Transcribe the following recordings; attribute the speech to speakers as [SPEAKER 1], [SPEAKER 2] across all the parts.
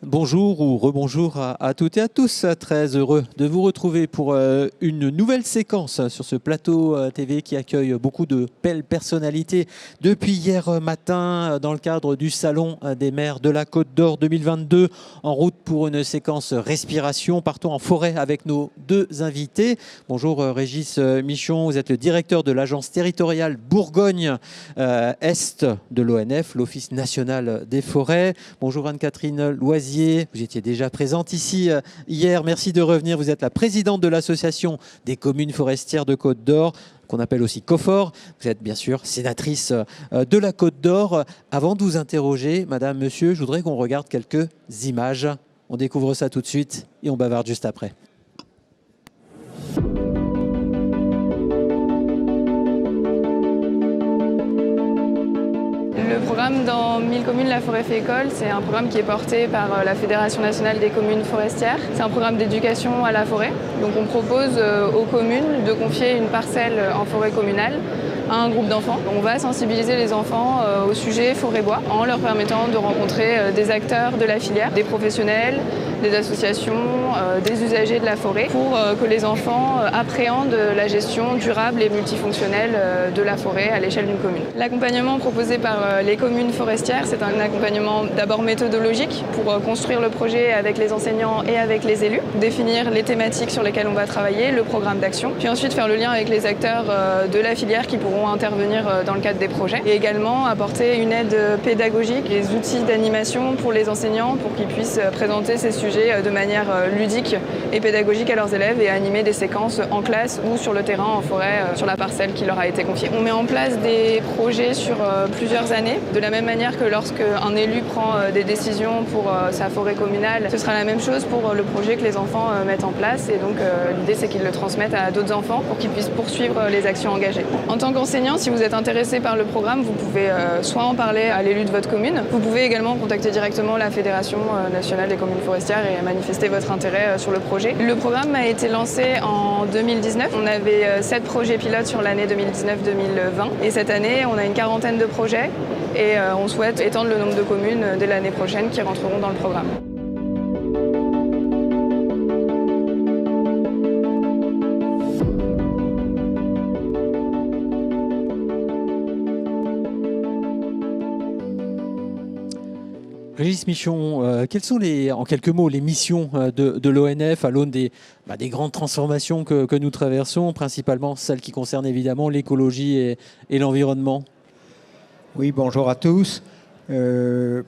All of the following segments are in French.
[SPEAKER 1] Bonjour ou rebonjour à toutes et à tous. Très heureux de vous retrouver pour une nouvelle séquence sur ce plateau TV qui accueille beaucoup de belles personnalités depuis hier matin dans le cadre du Salon des maires de la Côte d'Or 2022. En route pour une séquence respiration. Partons en forêt avec nos deux invités. Bonjour Régis Michon, vous êtes le directeur de l'agence territoriale Bourgogne-Est de l'ONF, l'Office national des forêts. Bonjour Anne-Catherine Loisier. Vous étiez déjà présente ici hier. Merci de revenir. Vous êtes la présidente de l'Association des communes forestières de Côte d'Or, qu'on appelle aussi COFOR. Vous êtes bien sûr sénatrice de la Côte d'Or. Avant de vous interroger, madame, monsieur, je voudrais qu'on regarde quelques images. On découvre ça tout de suite et on bavarde juste après.
[SPEAKER 2] Le programme dans 1000 communes, la forêt fait école, c'est un programme qui est porté par la Fédération nationale des communes forestières. C'est un programme d'éducation à la forêt. Donc on propose aux communes de confier une parcelle en forêt communale à un groupe d'enfants. On va sensibiliser les enfants au sujet forêt-bois en leur permettant de rencontrer des acteurs de la filière, des professionnels, des associations, des usagers de la forêt pour que les enfants appréhendent la gestion durable et multifonctionnelle de la forêt à l'échelle d'une commune. L'accompagnement proposé par les communes forestières, c'est un accompagnement d'abord méthodologique pour construire le projet avec les enseignants et avec les élus, définir les thématiques sur lesquelles on va travailler, le programme d'action, puis ensuite faire le lien avec les acteurs de la filière qui pourront intervenir dans le cadre des projets et également apporter une aide pédagogique, des outils d'animation pour les enseignants pour qu'ils puissent présenter ces sujets de manière ludique et pédagogique à leurs élèves et animer des séquences en classe ou sur le terrain, en forêt, sur la parcelle qui leur a été confiée. On met en place des projets sur plusieurs années, de la même manière que lorsqu'un élu prend des décisions pour sa forêt communale, ce sera la même chose pour le projet que les enfants mettent en place et donc l'idée c'est qu'ils le transmettent à d'autres enfants pour qu'ils puissent poursuivre les actions engagées. En tant qu'enseignant, si vous êtes intéressé par le programme, vous pouvez soit en parler à l'élu de votre commune, vous pouvez également contacter directement la Fédération nationale des communes forestières et manifester votre intérêt sur le projet. Le programme a été lancé en 2019. On avait 7 projets pilotes sur l'année 2019-2020 et cette année, on a une quarantaine de projets et on souhaite étendre le nombre de communes dès l'année prochaine qui rentreront dans le programme.
[SPEAKER 1] Régis Michon, quelles sont en quelques mots les missions de l'ONF à l'aune des grandes transformations que nous traversons, principalement celles qui concernent évidemment l'écologie et l'environnement?
[SPEAKER 3] Oui, bonjour à tous. La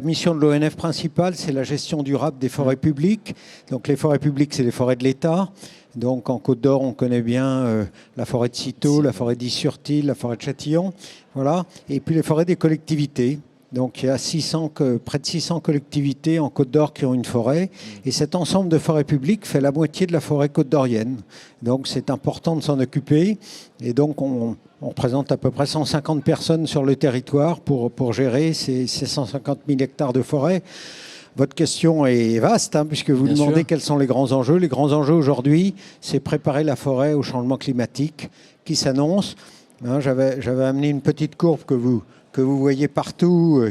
[SPEAKER 3] mission de l'ONF principale, c'est la gestion durable des forêts publiques. Donc les forêts publiques, c'est les forêts de l'État. Donc en Côte d'Or, on connaît bien la forêt de Citeaux, la forêt d'Is-sur-Tille, la forêt de Châtillon. Voilà. Et puis les forêts des collectivités. Donc il y a près de 600 collectivités en Côte d'Or qui ont une forêt. Et cet ensemble de forêts publiques fait la moitié de la forêt côte-d'orienne. Donc c'est important de s'en occuper. Et donc on représente à peu près 150 personnes sur le territoire pour gérer ces 150 000 hectares de forêt. Votre question est vaste, puisque vous
[SPEAKER 1] Bien
[SPEAKER 3] demandez
[SPEAKER 1] sûr.
[SPEAKER 3] quels sont les grands enjeux. Les grands enjeux aujourd'hui, c'est préparer la forêt au changement climatique qui s'annonce. J'avais amené une petite courbe que vous voyez partout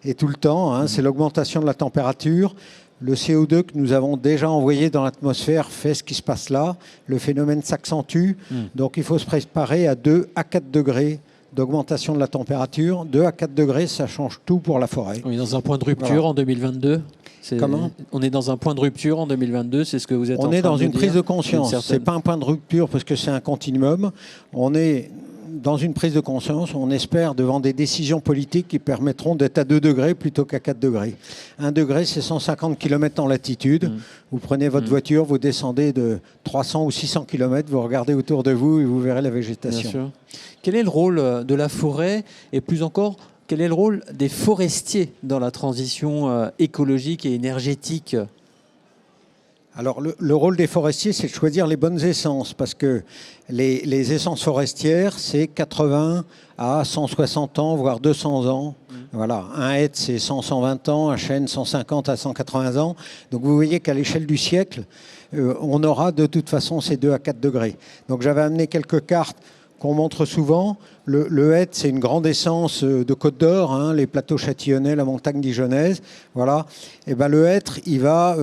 [SPEAKER 3] et tout le temps. C'est l'augmentation de la température. Le CO2 que nous avons déjà envoyé dans l'atmosphère fait ce qui se passe là. Le phénomène s'accentue. Donc il faut se préparer à 2 à 4 degrés d'augmentation de la température. 2 à 4 degrés, ça change tout pour la forêt.
[SPEAKER 1] On est dans un point de rupture en 2022.
[SPEAKER 3] Comment ?
[SPEAKER 1] On est dans un point de rupture en 2022, c'est ce que vous êtes en train de dire.
[SPEAKER 3] On est dans une prise de conscience. Ce n'est pas un point de rupture parce que c'est un continuum. On est dans une prise de conscience, on espère, devant des décisions politiques qui permettront d'être à 2 degrés plutôt qu'à 4 degrés. 1 degré, c'est 150 km en latitude. Vous prenez votre voiture, vous descendez de 300 ou 600 km, vous regardez autour de vous et vous verrez la végétation.
[SPEAKER 1] Bien sûr. Quel est le rôle de la forêt et plus encore, quel est le rôle des forestiers dans la transition écologique et énergétique ?
[SPEAKER 3] Alors le rôle des forestiers, c'est de choisir les bonnes essences parce que les essences forestières, c'est 80 à 160 ans, voire 200 ans. Voilà, un hêtre, c'est 100-120 ans, un chêne, 150 à 180 ans. Donc vous voyez qu'à l'échelle du siècle, on aura de toute façon ces 2 à 4 degrés. Donc j'avais amené quelques cartes qu'on montre souvent. Le hêtre, c'est une grande essence de Côte d'Or, hein, les plateaux châtillonnais, la montagne dijonnaise. Voilà. Et ben, le hêtre, il va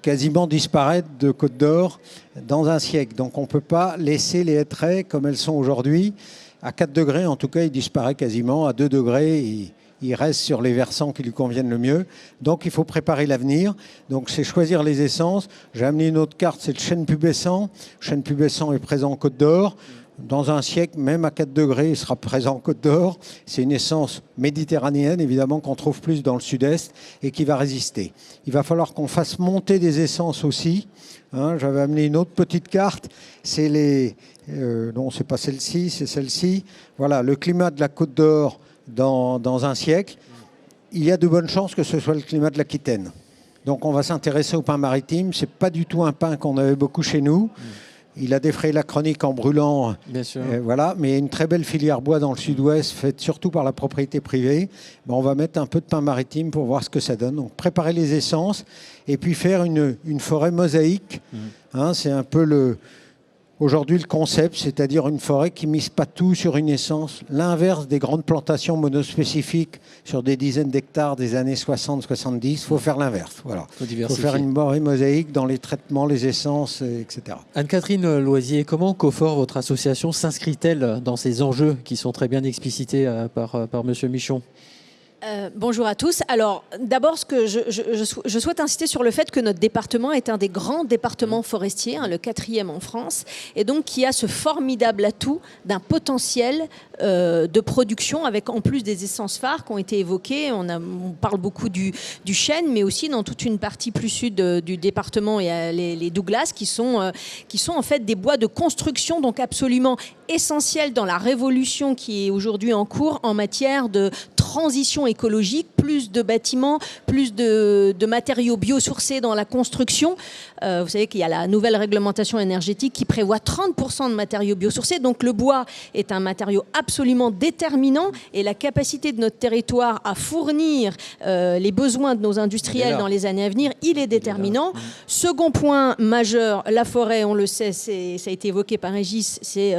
[SPEAKER 3] quasiment disparaître de Côte d'Or dans un siècle. Donc on ne peut pas laisser les hêtraies comme elles sont aujourd'hui. À 4 degrés, en tout cas, il disparaît quasiment. À 2 degrés, il reste sur les versants qui lui conviennent le mieux. Donc il faut préparer l'avenir. Donc c'est choisir les essences. J'ai amené une autre carte, c'est le chêne pubescent. Le chêne pubescent est présent en Côte d'Or. Dans un siècle, même à 4 degrés, il sera présent en Côte d'Or. C'est une essence méditerranéenne, évidemment, qu'on trouve plus dans le sud-est et qui va résister. Il va falloir qu'on fasse monter des essences aussi. Hein, j'avais amené une autre petite carte. C'est les... non, c'est pas celle-ci, c'est celle-ci. Voilà, le climat de la Côte d'Or dans un siècle. Il y a de bonnes chances que ce soit le climat de l'Aquitaine. Donc on va s'intéresser au pain maritime. C'est pas du tout un pain qu'on avait beaucoup chez nous. Il a défrayé la chronique en brûlant,
[SPEAKER 1] bien sûr.
[SPEAKER 3] Voilà, mais il y a une très belle filière bois dans le sud-ouest, faite surtout par la propriété privée. On va mettre un peu de pain maritime pour voir ce que ça donne. Donc préparer les essences et puis faire une forêt mosaïque. Hein, c'est un peu aujourd'hui le concept, c'est-à-dire une forêt qui ne mise pas tout sur une essence. L'inverse des grandes plantations monospécifiques sur des dizaines d'hectares des années 60-70, il faut faire l'inverse. Voilà. Il faut faire une forêt mosaïque dans les traitements, les essences, etc.
[SPEAKER 1] Anne-Catherine Loisier, comment COFOR, votre association, s'inscrit-elle dans ces enjeux qui sont très bien explicités par M. Michon ?
[SPEAKER 4] Bonjour à tous. Alors, d'abord, je souhaite insister sur le fait que notre département est un des grands départements forestiers, hein, le 4e en France, et donc qui a ce formidable atout d'un potentiel de production, avec en plus des essences phares qui ont été évoquées. On parle beaucoup du chêne, mais aussi dans toute une partie plus sud du département, il y a les Douglas, qui sont en fait des bois de construction, donc absolument essentiels dans la révolution qui est aujourd'hui en cours en matière de transition écologique, plus de bâtiments, plus de matériaux biosourcés dans la construction. Vous savez qu'il y a la nouvelle réglementation énergétique qui prévoit 30% de matériaux biosourcés. Donc le bois est un matériau absolument déterminant et la capacité de notre territoire à fournir les besoins de nos industriels dans les années à venir, il est déterminant. Second point majeur, la forêt, on le sait, ça a été évoqué par Régis, c'est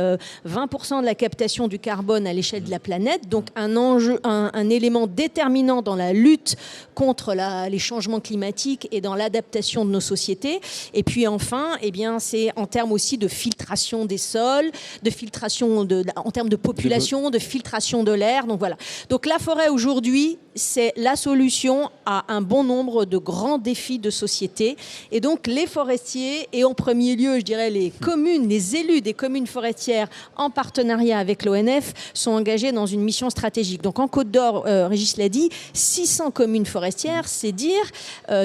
[SPEAKER 4] 20% de la captation du carbone à l'échelle de la planète. Donc un enjeu, un élément déterminant dans la lutte contre les changements climatiques et dans l'adaptation de nos sociétés. Et puis enfin, eh bien, c'est en termes aussi de filtration des sols, de filtration en termes de population, de filtration de l'air. Donc voilà. Donc la forêt aujourd'hui, c'est la solution à un bon nombre de grands défis de société. Et donc les forestiers, et en premier lieu, je dirais les communes, les élus des communes forestières en partenariat avec l'ONF, sont engagés dans une mission stratégique. Donc en Côte d'Or, Régis l'a dit, 600 communes forestières, c'est dire.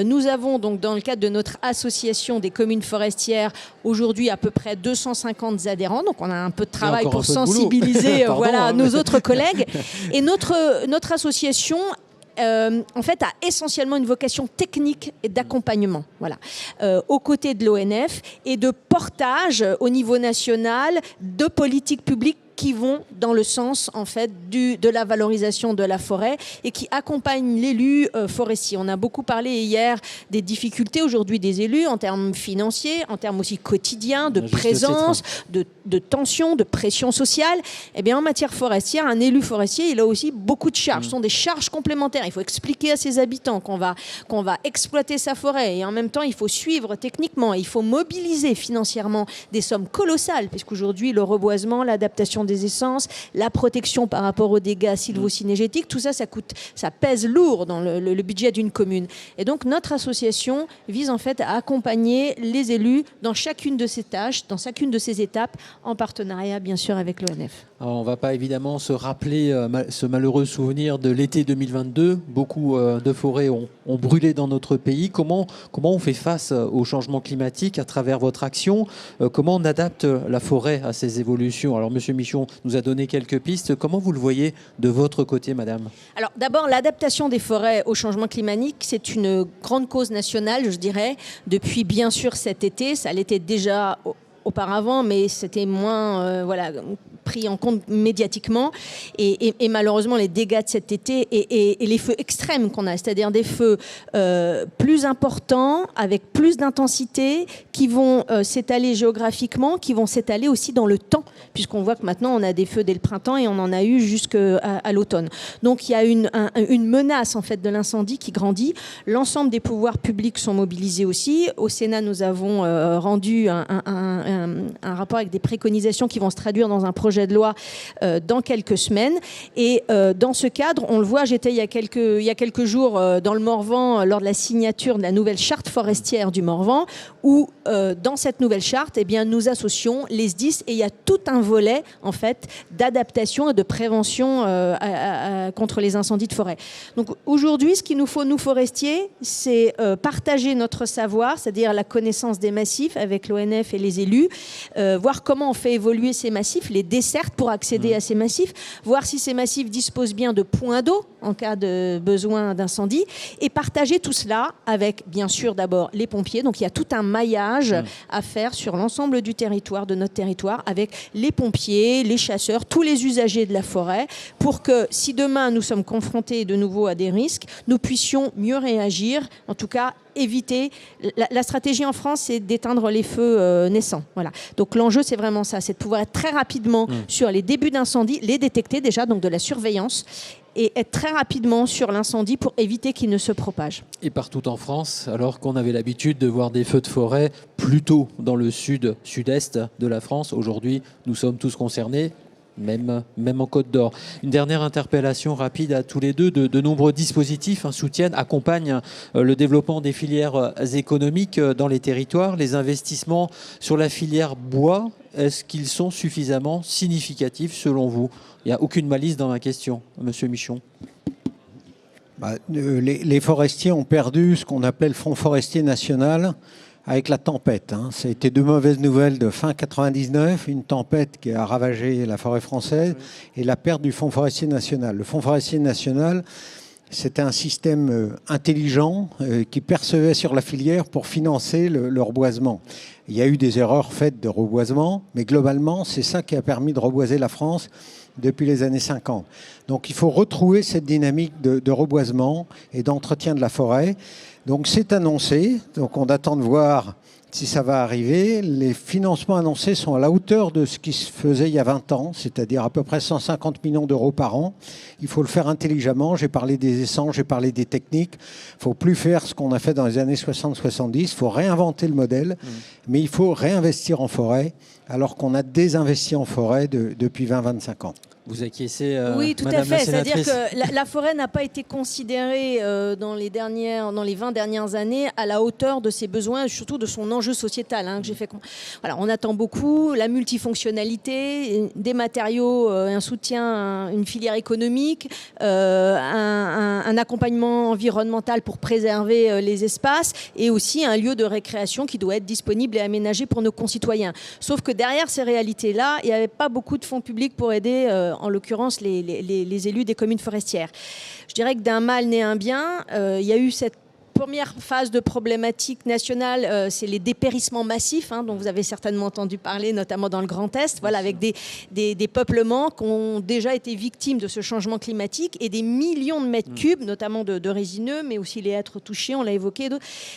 [SPEAKER 4] Nous avons donc dans le cadre de notre association des communes forestières aujourd'hui à peu près 250 adhérents. Donc on a un peu de travail pour sensibiliser nos autres collègues. Et notre association en fait, a essentiellement une vocation technique et d'accompagnement, aux côtés de l'ONF et de portage au niveau national de politiques publiques qui vont dans le sens en fait de la valorisation de la forêt et qui accompagnent l'élu forestier. On a beaucoup parlé hier des difficultés aujourd'hui des élus en termes financiers, en termes aussi quotidiens, de présence, de tension, de pression sociale. Eh bien, en matière forestière, un élu forestier, il a aussi beaucoup de charges. Ce sont des charges complémentaires. Il faut expliquer à ses habitants qu'on va exploiter sa forêt et en même temps, il faut suivre techniquement, il faut mobiliser financièrement des sommes colossales puisqu'aujourd'hui, le reboisement, l'adaptation des essences, la protection par rapport aux dégâts sylvo-cynégétiques, tout ça, ça pèse lourd dans le budget d'une commune. Et donc, notre association vise en fait à accompagner les élus dans chacune de ces tâches, dans chacune de ces étapes, en partenariat, bien sûr, avec l'ONF.
[SPEAKER 1] Alors, on ne va pas évidemment se rappeler ce malheureux souvenir de l'été 2022. Beaucoup de forêts ont brûlé dans notre pays. Comment on fait face au changement climatique à travers votre action ? Comment on adapte la forêt à ces évolutions ? Alors, M. Michon nous a donné quelques pistes. Comment vous le voyez de votre côté, madame ?
[SPEAKER 4] Alors, d'abord, l'adaptation des forêts au changement climatique, c'est une grande cause nationale, je dirais, depuis bien sûr cet été. Ça l'était déjà auparavant, mais c'était moins pris en compte médiatiquement. Et malheureusement, les dégâts de cet été et les feux extrêmes qu'on a, c'est-à-dire des feux plus importants, avec plus d'intensité, qui vont s'étaler géographiquement, qui vont s'étaler aussi dans le temps, puisqu'on voit que maintenant, on a des feux dès le printemps et on en a eu jusqu'à l'automne. Donc, il y a une menace en fait, de l'incendie qui grandit. L'ensemble des pouvoirs publics sont mobilisés aussi. Au Sénat, nous avons rendu un rapport avec des préconisations qui vont se traduire dans un projet de loi dans quelques semaines. Et dans ce cadre, on le voit, j'étais il y a quelques jours dans le Morvan lors de la signature de la nouvelle charte forestière du Morvan, où dans cette nouvelle charte, eh bien, nous associons les SDIS et il y a tout un volet en fait, d'adaptation et de prévention contre les incendies de forêt. Donc aujourd'hui, ce qu'il nous faut, nous forestiers, c'est partager notre savoir, c'est-à-dire la connaissance des massifs avec l'ONF et les élus, voir comment on fait évoluer ces massifs, les dessertes pour accéder à ces massifs, voir si ces massifs disposent bien de points d'eau en cas de besoin d'incendie, et partager tout cela avec, bien sûr, d'abord les pompiers. Donc il y a tout un maillage à faire sur l'ensemble du territoire, de notre territoire, avec les pompiers, les chasseurs, tous les usagers de la forêt, pour que si demain nous sommes confrontés de nouveau à des risques, nous puissions mieux réagir, en tout cas éviter. La stratégie en France, c'est d'éteindre les feux naissants. Voilà. Donc l'enjeu, c'est vraiment ça, c'est de pouvoir être très rapidement sur les débuts d'incendie, les détecter déjà, donc de la surveillance, et être très rapidement sur l'incendie pour éviter qu'il ne se propage.
[SPEAKER 1] Et partout en France, alors qu'on avait l'habitude de voir des feux de forêt plutôt dans le sud-est de la France, aujourd'hui, nous sommes tous concernés. Même en Côte d'Or. Une dernière interpellation rapide à tous les deux. De nombreux dispositifs soutiennent, accompagnent le développement des filières économiques dans les territoires. Les investissements sur la filière bois, est-ce qu'ils sont suffisamment significatifs selon vous? Il n'y a aucune malice dans ma question, Monsieur Michon.
[SPEAKER 3] Les forestiers ont perdu ce qu'on appelait le Fonds forestier national avec la tempête. Ça a été de mauvaises nouvelles de fin 99, une tempête qui a ravagé la forêt française et la perte du Fonds forestier national. Le Fonds forestier national, c'était un système intelligent qui percevait sur la filière pour financer le reboisement. Il y a eu des erreurs faites de reboisement, mais globalement, c'est ça qui a permis de reboiser la France depuis les années 50. Donc il faut retrouver cette dynamique de reboisement et d'entretien de la forêt. Donc c'est annoncé, donc on attend de voir si ça va arriver. Les financements annoncés sont à la hauteur de ce qui se faisait il y a 20 ans, c'est-à-dire à peu près 150 millions d'euros par an. Il faut le faire intelligemment. J'ai parlé des essences, j'ai parlé des techniques. Il ne faut plus faire ce qu'on a fait dans les années 60-70. Il faut réinventer le modèle, mais il faut réinvestir en forêt, alors qu'on a désinvesti en forêt depuis 20-25 ans.
[SPEAKER 1] Vous acquiescez,
[SPEAKER 4] oui, tout
[SPEAKER 1] Madame
[SPEAKER 4] à fait.
[SPEAKER 1] la sénatrice.
[SPEAKER 4] C'est-à-dire que la forêt n'a pas été considérée dans les 20 dernières années à la hauteur de ses besoins, surtout de son enjeu sociétal. Que j'ai fait. Voilà, on attend beaucoup la multifonctionnalité, des matériaux, un soutien, une filière économique, un accompagnement environnemental pour préserver les espaces, et aussi un lieu de récréation qui doit être disponible et aménagé pour nos concitoyens. Sauf que derrière ces réalités-là, il n'y avait pas beaucoup de fonds publics pour aider en l'occurrence les élus des communes forestières. Je dirais que d'un mal naît un bien. Il y a eu cette première phase de problématique nationale, c'est les dépérissements massifs, dont vous avez certainement entendu parler, notamment dans le Grand Est, voilà, avec des peuplements qui ont déjà été victimes de ce changement climatique, et des millions de mètres cubes, notamment de résineux, mais aussi les êtres touchés, on l'a évoqué,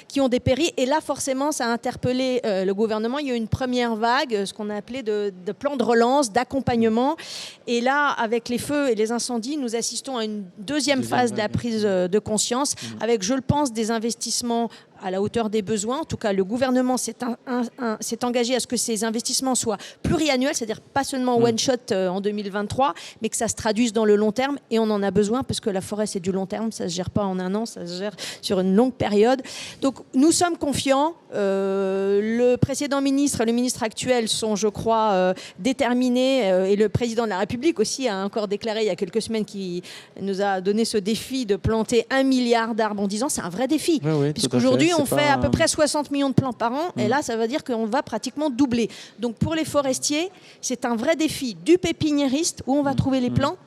[SPEAKER 4] qui ont dépéri. Et là, forcément, ça a interpellé le gouvernement. Il y a eu une première vague, ce qu'on a appelé de plan de relance, d'accompagnement. Et là, avec les feux et les incendies, nous assistons à une deuxième phase de la prise de conscience, avec, je le pense, des investissements à la hauteur des besoins. En tout cas, le gouvernement s'est engagé à ce que ces investissements soient pluriannuels, c'est-à-dire pas seulement one-shot en 2023, mais que ça se traduise dans le long terme. Et on en a besoin, parce que la forêt, c'est du long terme. Ça ne se gère pas en un an, ça se gère sur une longue période. Donc, nous sommes confiants. Le précédent ministre et le ministre actuel sont, je crois, déterminés. Et le président de la République aussi a encore déclaré il y a quelques semaines qu'il nous a donné ce défi de planter 1 milliard d'arbres en 10 ans. C'est un vrai défi.
[SPEAKER 1] Oui,
[SPEAKER 4] puisqu'aujourd'hui, on fait à peu près 60 millions de plants par an, et là, ça veut dire qu'on va pratiquement doubler. Donc, pour les forestiers, c'est un vrai défi du pépiniériste, où on va trouver les plants,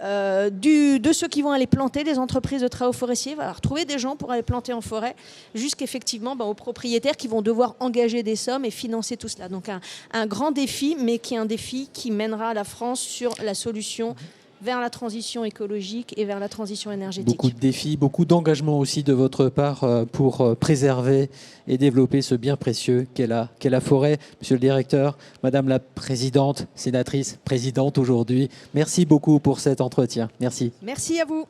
[SPEAKER 4] de ceux qui vont aller planter, des entreprises de travaux forestiers, il va falloir trouver des gens pour aller planter en forêt, jusqu'effectivement aux propriétaires qui vont devoir engager des sommes et financer tout cela. Donc un grand défi, mais qui est un défi qui mènera la France sur la solution vers la transition écologique et vers la transition énergétique.
[SPEAKER 1] Beaucoup de défis, beaucoup d'engagement aussi de votre part pour préserver et développer ce bien précieux qu'est la forêt. Monsieur le directeur, Madame la présidente, sénatrice, présidente aujourd'hui, merci beaucoup pour cet entretien. Merci.
[SPEAKER 4] Merci à vous.